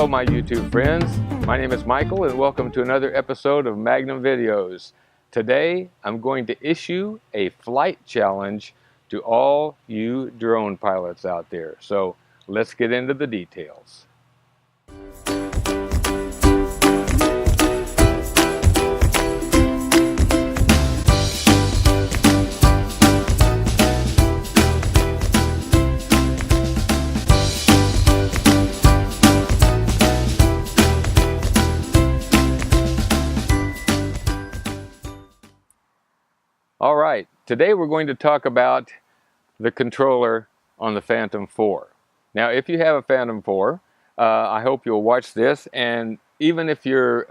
Hello my YouTube friends, my name is Michael and welcome to another episode of Magnum Videos. Today I'm going to issue a flight challenge to all you drone pilots out there. So let's get into the details. All right, today we're going to talk about the controller on the Phantom 4. Now, if you have a Phantom 4, I hope you'll watch this, and even if you're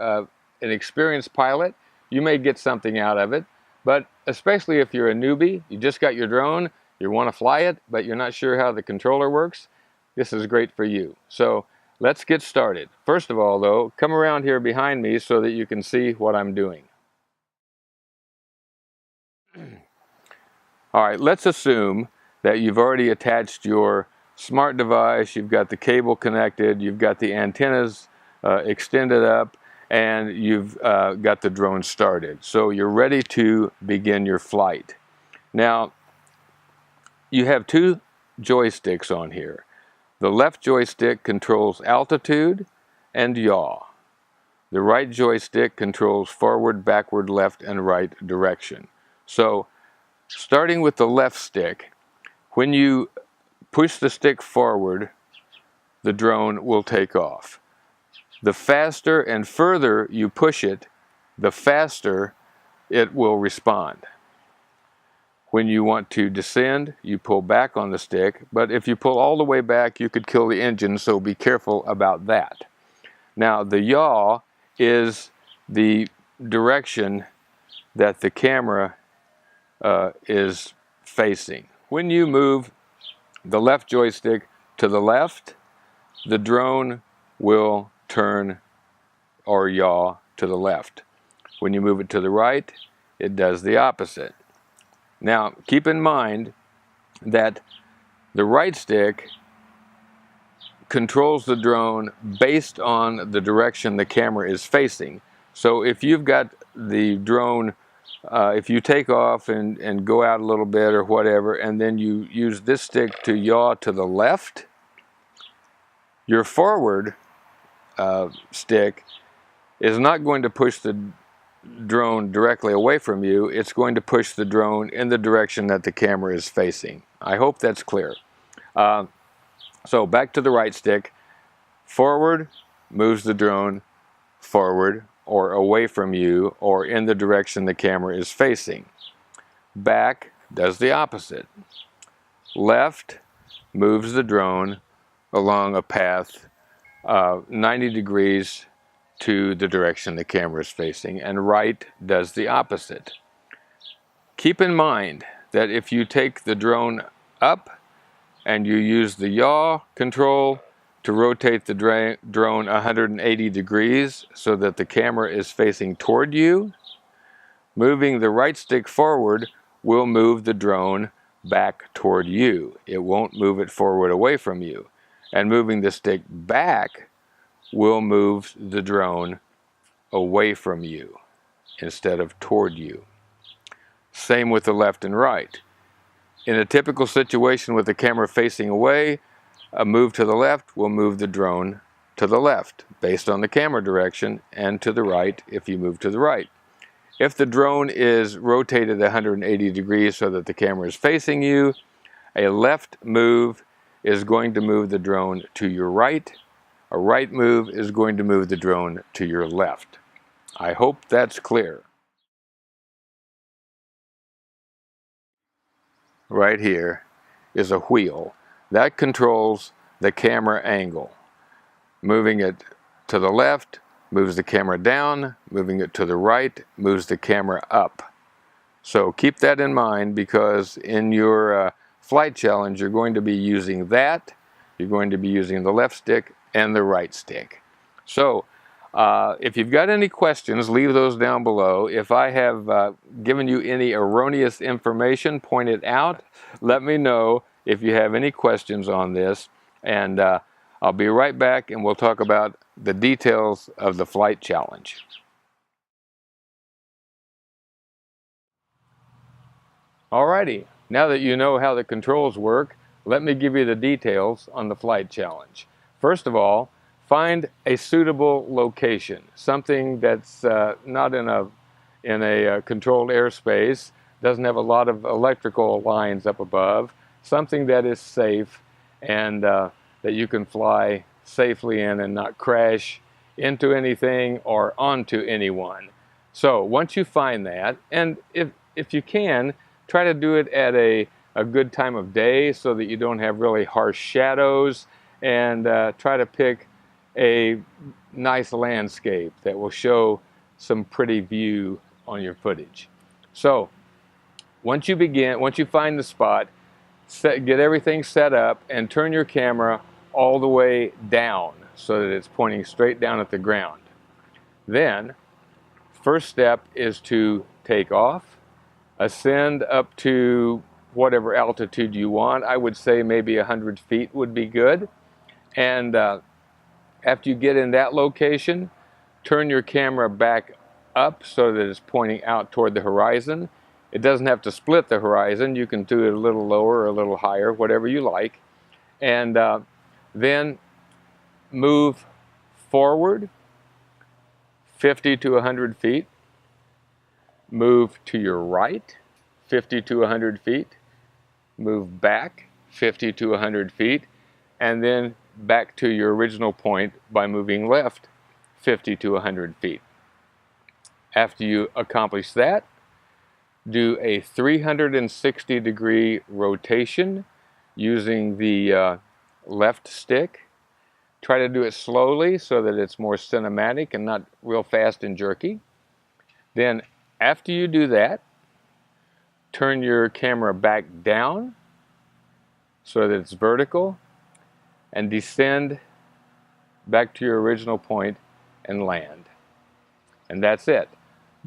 an experienced pilot, you may get something out of it, but especially if you're a newbie, you just got your drone, you want to fly it, but you're not sure how the controller works, this is great for you. So let's get started. First of all, though, come around here behind me so that you can see what I'm doing. All right, let's assume that you've already attached your smart device, you've got the cable connected, you've got the antennas extended up, and you've got the drone started. So you're ready to begin your flight. Now, you have two joysticks on here. The left joystick controls altitude and yaw. The right joystick controls forward, backward, left, and right direction. So, starting with the left stick, when you push the stick forward, the drone will take off. The faster and further you push it, the faster it will respond. When you want to descend, you pull back on the stick, but if you pull all the way back, you could kill the engine, so be careful about that. Now, the yaw is the direction that the camera is facing. When you move the left joystick to the left, the drone will turn or yaw to the left. When you move it to the right, it does the opposite. Now, keep in mind that the right stick controls the drone based on the direction the camera is facing. So if you've got the drone if you take off and go out a little bit or whatever, and then you use this stick to yaw to the left, your forward stick is not going to push the drone directly away from you. It's going to push the drone in the direction that the camera is facing. I hope that's clear. So back to the right stick. Forward moves the drone forward or away from you or in the direction the camera is facing. Back does the opposite. Left moves the drone along a path 90 degrees to the direction the camera is facing, and right does the opposite. Keep in mind that if you take the drone up and you use the yaw control to rotate the drone 180 degrees so that the camera is facing toward you, moving the right stick forward will move the drone back toward you. It won't move it forward away from you. And moving the stick back will move the drone away from you instead of toward you. Same with the left and right. In a typical situation with the camera facing away, a move to the left will move the drone to the left based on the camera direction, and to the right if you move to the right. If the drone is rotated 180 degrees so that the camera is facing you, a left move is going to move the drone to your right. A right move is going to move the drone to your left. I hope that's clear. Right here is a wheel. That controls the camera angle. Moving it to the left moves the camera down, moving it to the right moves the camera up. So keep that in mind, because in your flight challenge you're going to be using that, you're going to be using the left stick and the right stick. So if you've got any questions, leave those down below. If I have given you any erroneous information, point it out. Let me know if you have any questions on this, and I'll be right back and we'll talk about the details of the flight challenge. Alrighty, now that you know how the controls work, let me give you the details on the flight challenge. First of all, find a suitable location, something that's not in a controlled airspace, doesn't have a lot of electrical lines up above, something that is safe and that you can fly safely in and not crash into anything or onto anyone. So once you find that, and if you can, try to do it at a good time of day so that you don't have really harsh shadows, and try to pick a nice landscape that will show some pretty view on your footage. So once you find the spot, get everything set up and turn your camera all the way down so that it's pointing straight down at the ground. Then, first step is to take off, ascend up to whatever altitude you want. I would say maybe 100 feet would be good. And after you get in that location, turn your camera back up so that it's pointing out toward the horizon. It doesn't have to split the horizon. You can do it a little lower or a little higher, whatever you like. And then move forward 50 to 100 feet. Move to your right 50 to 100 feet. Move back 50 to 100 feet. And then back to your original point by moving left 50 to 100 feet. After you accomplish that, do a 360-degree rotation using the left stick. Try to do it slowly so that it's more cinematic and not real fast and jerky. Then after you do that, turn your camera back down so that it's vertical and descend back to your original point and land. And that's it.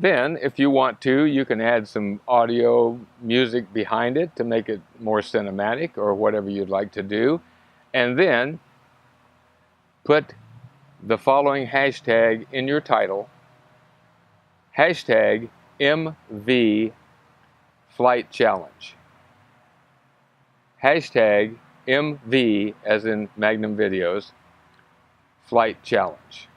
Then, if you want to, you can add some audio music behind it to make it more cinematic or whatever you'd like to do. And then put the following hashtag in your title, hashtag MV Flight Challenge. Hashtag MV, as in Magnum Videos, Flight Challenge.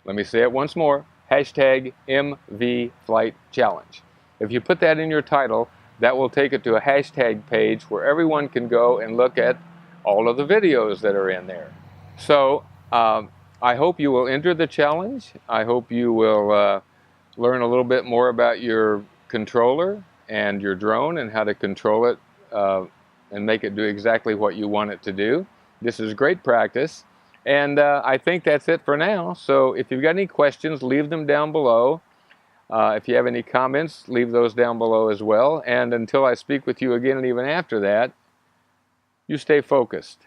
Let me say it once more. Hashtag MV Flight Challenge. If you put that in your title, that will take it to a hashtag page where everyone can go and look at all of the videos that are in there. So I hope you will enter the challenge. I hope you will learn a little bit more about your controller and your drone and how to control it and make it do exactly what you want it to do. This is great practice. And I think that's it for now. So if you've got any questions, leave them down below. If you have any comments, leave those down below as well. And until I speak with you again and even after that, you stay focused.